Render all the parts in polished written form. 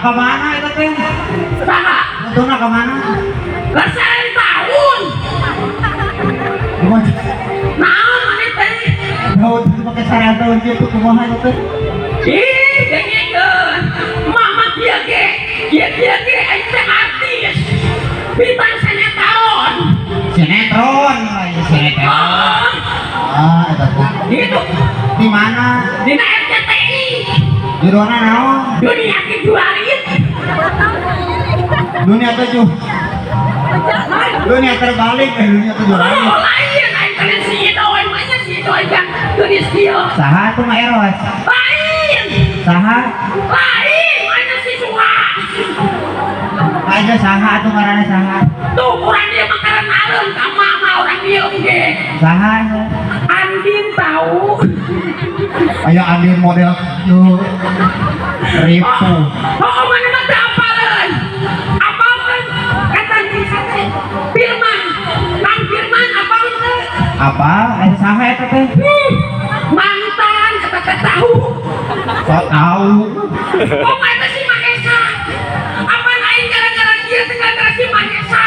Kemana itu teh? Itu nak kemana? Kesan tahun. Gimana? Naon mana teh? Tahun pakai sarang tahun gitu kumaha itu teh? Ih, dengekeun. Mama kieu ge aing teh artis. Bintang sinetron. Sinetron, sinetron. Ah, itu tuh. Itu di mana? di RCTI. Di mana naon? Dunia kejuarit. Dunia tujuh. Dunia terbalik, dunia tujuh lagi. Oh, lain kalian si Idoy, mana si Idoy kan tulis dia. Saha tuh mah Eros. Lain. Saha? Lain, mana si Suha. Aja saha tuh ngaranna saha. Tuh orang dia makanan alem, sama orang dia oke. Saha? Andin tahu. Aya Andin model yuk. Ribu. Oh, mana mah apalan. Apaan? Kata di sate. Firman. Kang Firman apaan teh? Apa? Aya saha eta teh? Mantan kata tahu. Sok tahu. Oh, mana si Mahesa? Apa lain gara-gara dia gara-gara si Mahesa?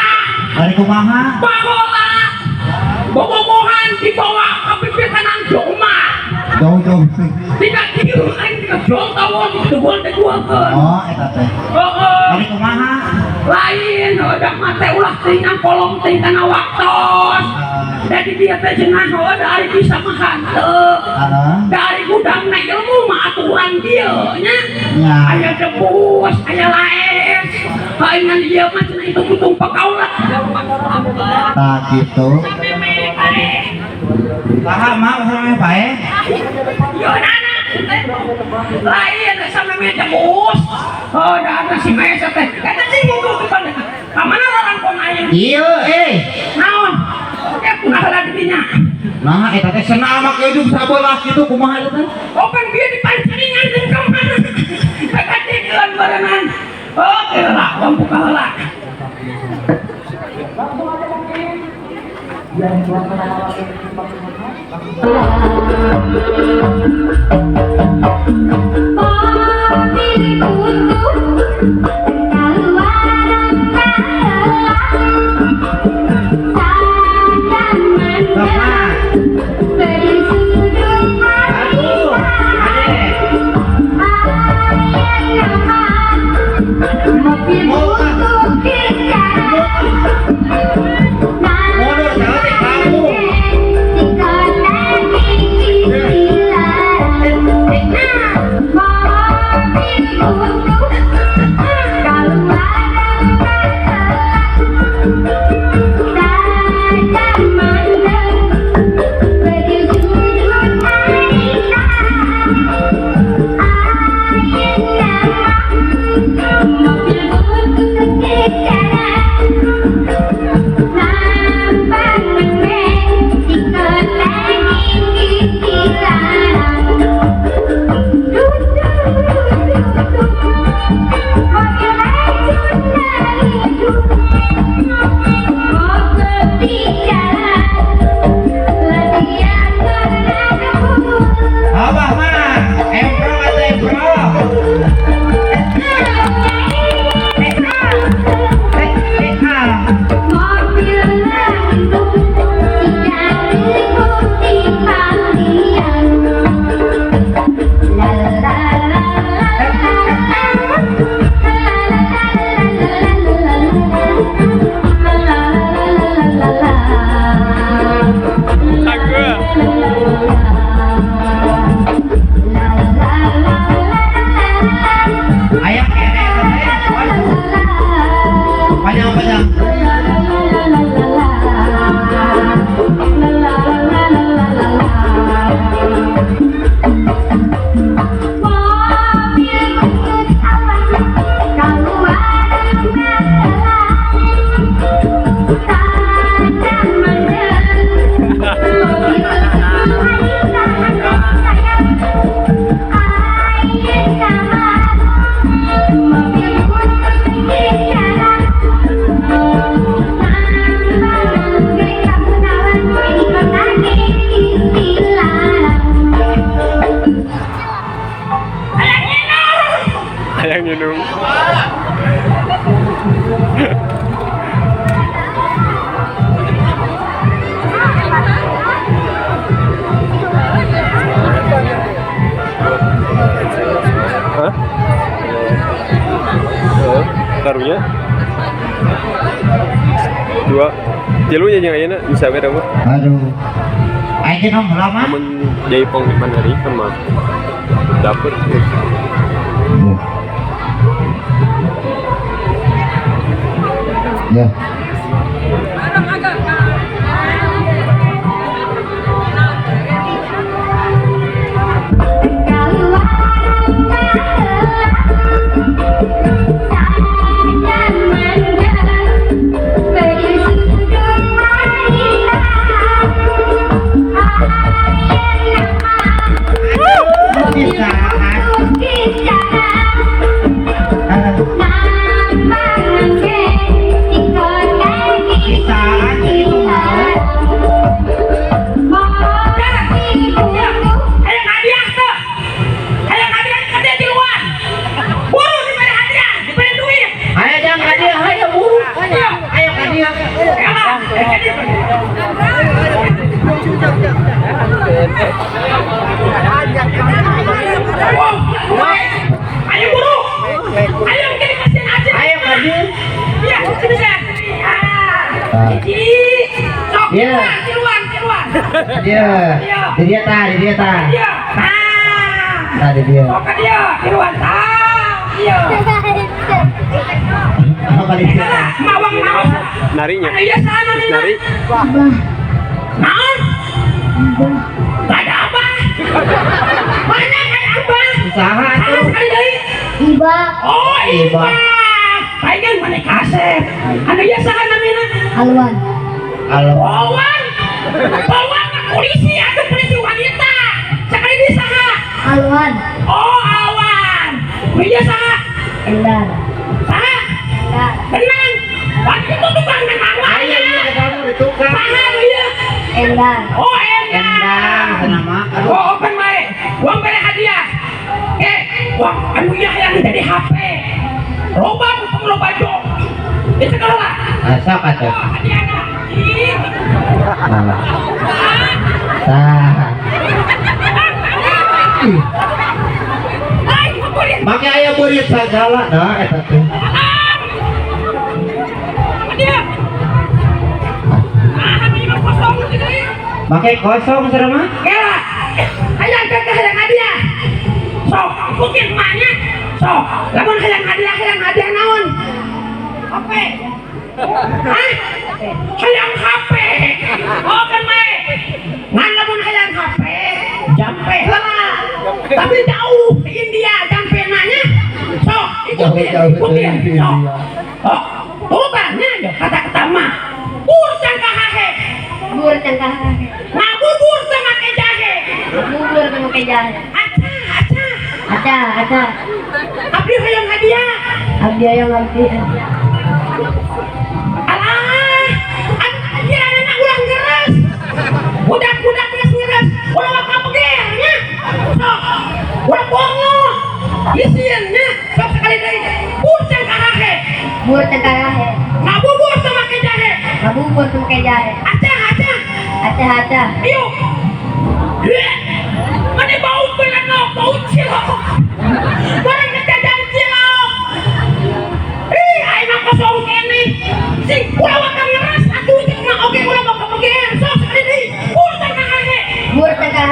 Dari kumaha? Bawa bobogohan dibawa ke bibir kanan Joma. Jauh-jauh. Tidak kieu aing tidak jauh tawon itu gol teh duakeun. Oh, eta teh. Dari kumaha? Lain udah mate ulah teuing nang kolong teuing kana waktos. Jadi dia teh cenah dari bisa mah hanteu. Dari gudangna ilmu mah aturan dieu nya. Ya. Aya debus, aya laes. Haingan dia mah cenah itu kutung pakaula. Tah gitu. Saha mah sampe bae? Yo nana. Lain sama meja bos. Oh, ada si meja teh. Kata sih ngomong ke mana? Kamana orang kon aing? Iya, Naon? Ya punah lagi dinya. Nah, eta teh senang mah hidup sabelah kitu kumaha eta teh? Open dia di pancingan jeung ka mana? Kata dikeun barengan. Oke lah, lampu kalah. Hah? Taruhnya dua tilunya jangan ayeuna bisa beda mah. Aduh. Aja dong lama. Namun jaipong di mana hari kan mah dapet. Ya. Ayo buru, ayo kita kasih aja. Ayo maju. Iya, bisa. Sok, tiruan. Dia. Dia ta. Iya. Tadi dia. Sok dia, tiruan ta. Iya. Apa dia? Mawang. Narinya. Iya sana nih. Nari. Naon? Ada apa? Mana ada apa? Usaha tuh. Sekali deui. Iba, Oh, Iba. Paegan mana kasep. Anu ya saha namina? haluan, Halo. Wawan ke polisi atau polisi wanita. Sekali di saha? haluan, Oh, awan. Iya saha? endar, Saha? endar, Tenang. Waktu itu tukang nang Ayo ini kamu ditukar. Saha lu ya? endar, Oh, endang. Endang senama. Oh, open bae. Uang bere hadiah. Uang anu ya yang jadi HP. Loba jok. Di sekolah. Asap atuh. Oh, hadiahna. Ih. Nah. Ah. Tah. Ai, kumpulin. Make aya beureut sagala dah eta teh. Hadiah. Ah, ini mah kosong gitu ya. Make kosong sareng mah. Kela. Hayang hayang hadiah. Sok, ikutin emaknya. Sok, lamun hayang hadiah naon? HP. Hah? Hayang HP. Oh, kan mae. Ngan lamun hayang HP, jampe lah. Tapi jauh di India jampe nanya. Sok, ikutin. Jauh-jauh di India. Sok. Oh, turutannya yo kata-kata mah. Urang ka hahe. bubur cangkah, Ngabubur sama ke jahe. bubur sama kejahe, Aca. acah, Abdi hayang hadiah. abdi ayam abdi, Alah, aja anak ulang geras. Budak geras. Ulah apa begernya. Sok, ulah bongo. Isiannya sok sekali deui. Urang ka hahe. bubur cangkah, Ngabubur sama ke jahe. bubur sama kejahe, Aca. acah, Ayo. Mana bau belanok, bau cilok. Barang kejajan cilok. Ai mah kosong kene. Sing ulah wakang ngeras atuh jeung mah oge ulah mau kepegean. Sok sekali deui. Urang ka hahe. bubur cangkah,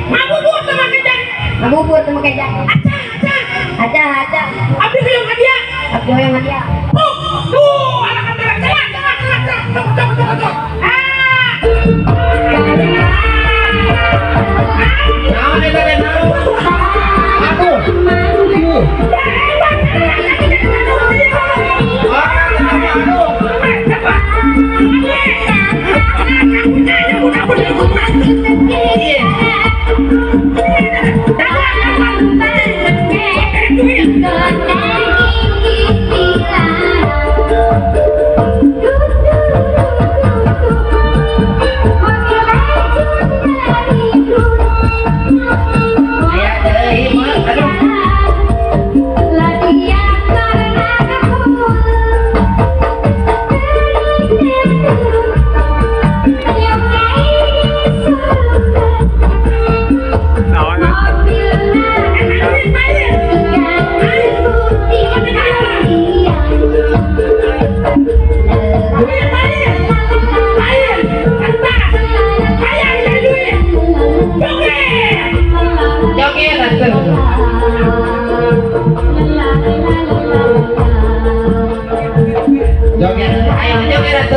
Ngabubur sama ke jahe. bubur sama kejahe, acah, Abdi hayang hadiah. abdi ayam abdi, Tuh, anak jalan. Cok. Naon eta teh naon? Aduh. Aduh.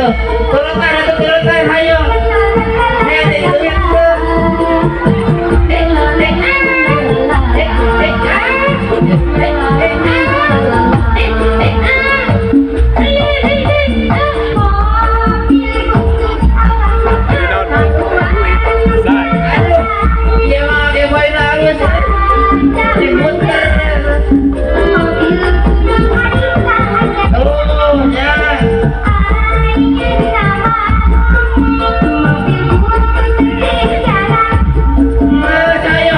tuh. Turun teh, hayo. Nih, duit tuh. Iya mah dia boy nangis. Dimuter. Oh, ya. Ayo,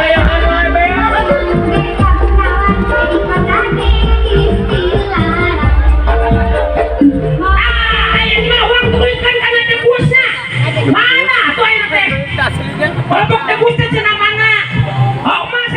Ayo mah uang tuliskan kan ada busnya. Mana tuh ayo teh? Babak teh busnya cenah mana? Oh mas.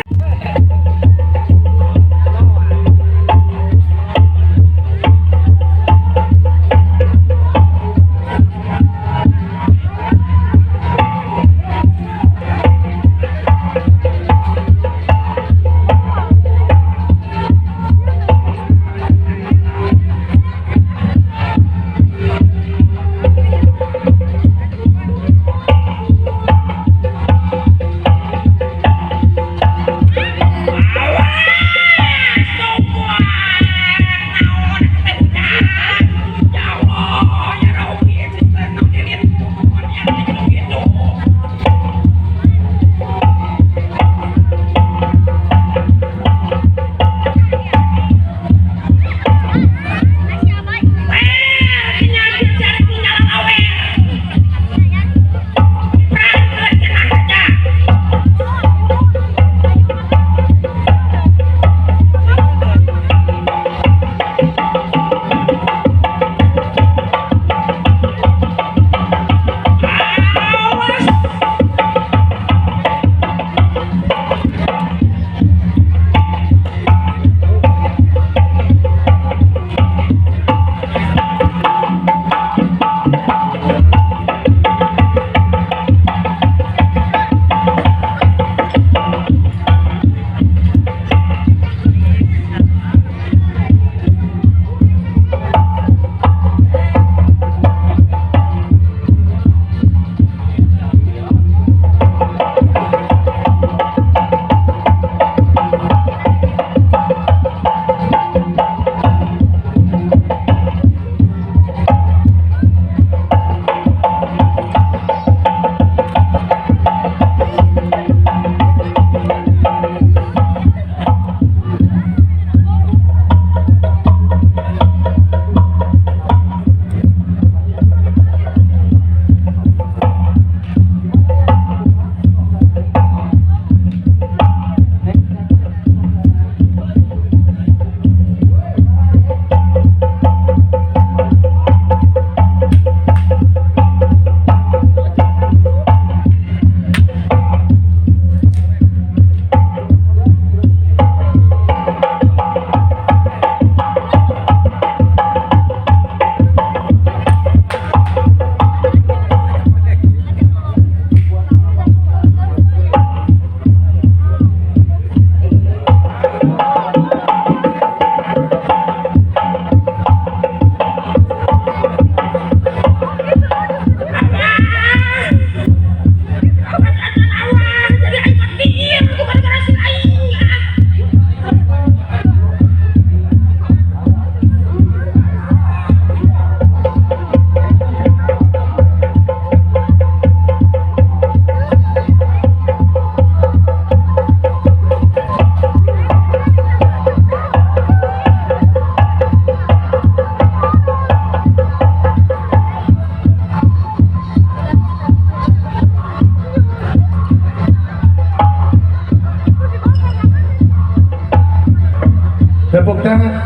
Tepuk tangan.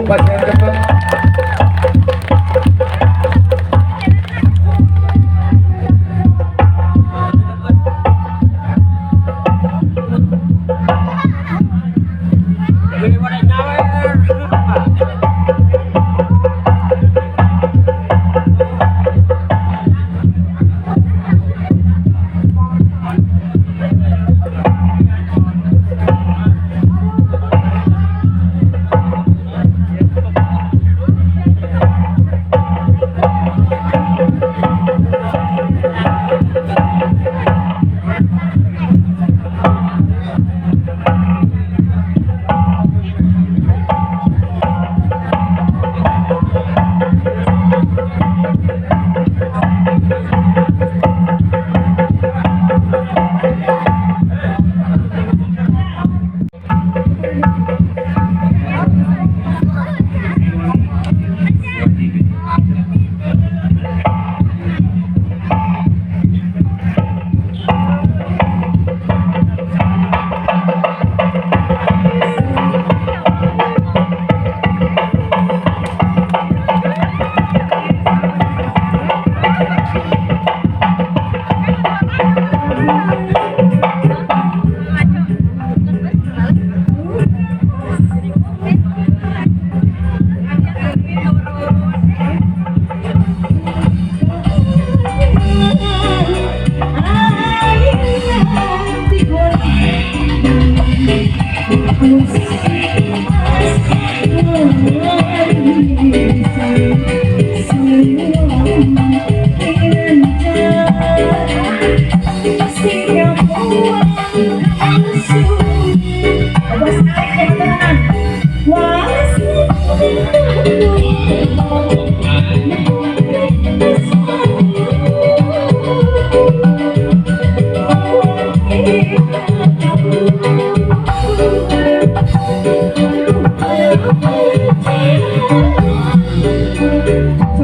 Pasien cepat.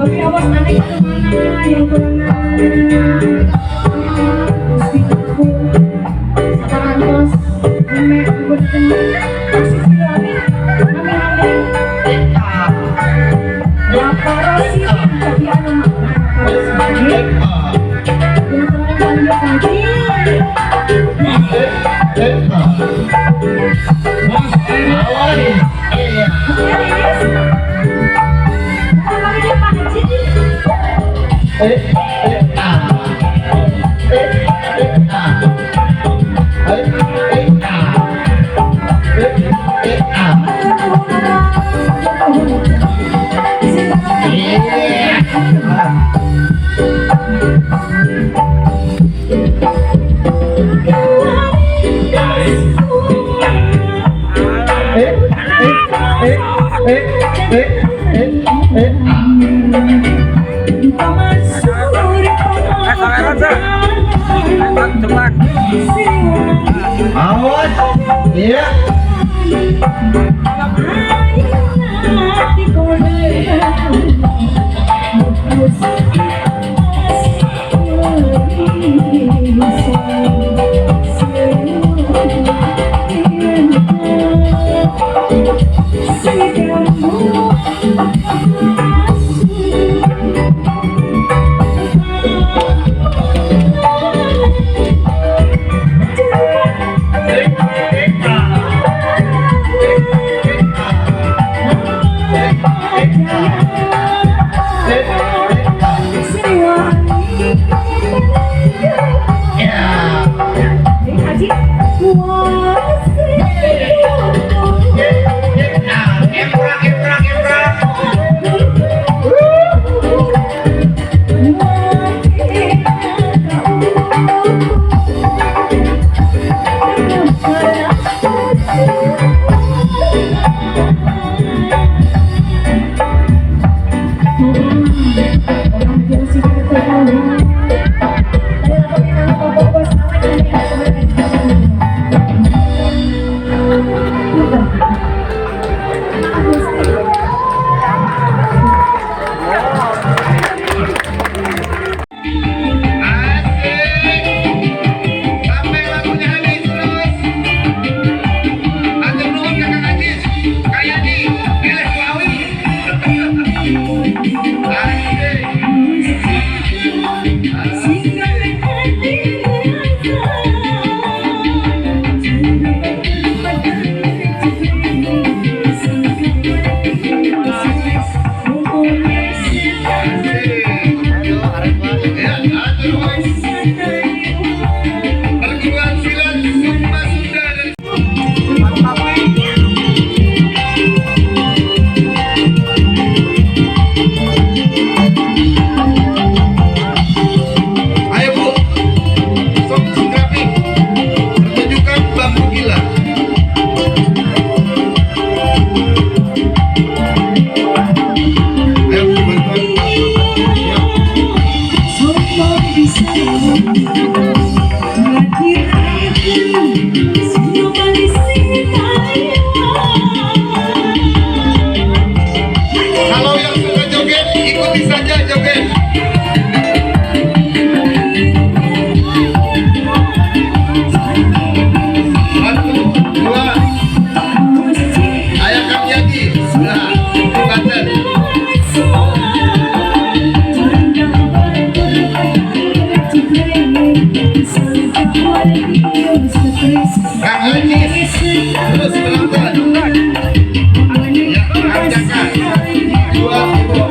Tapi awas aneh kemana yang kemana Santos Ame Gunten Masih silami Ame Laparasi Tapi anu Laparasi Yang kemarin Awas. Iya. Terus berangkat. Ya, kerjakan. 2,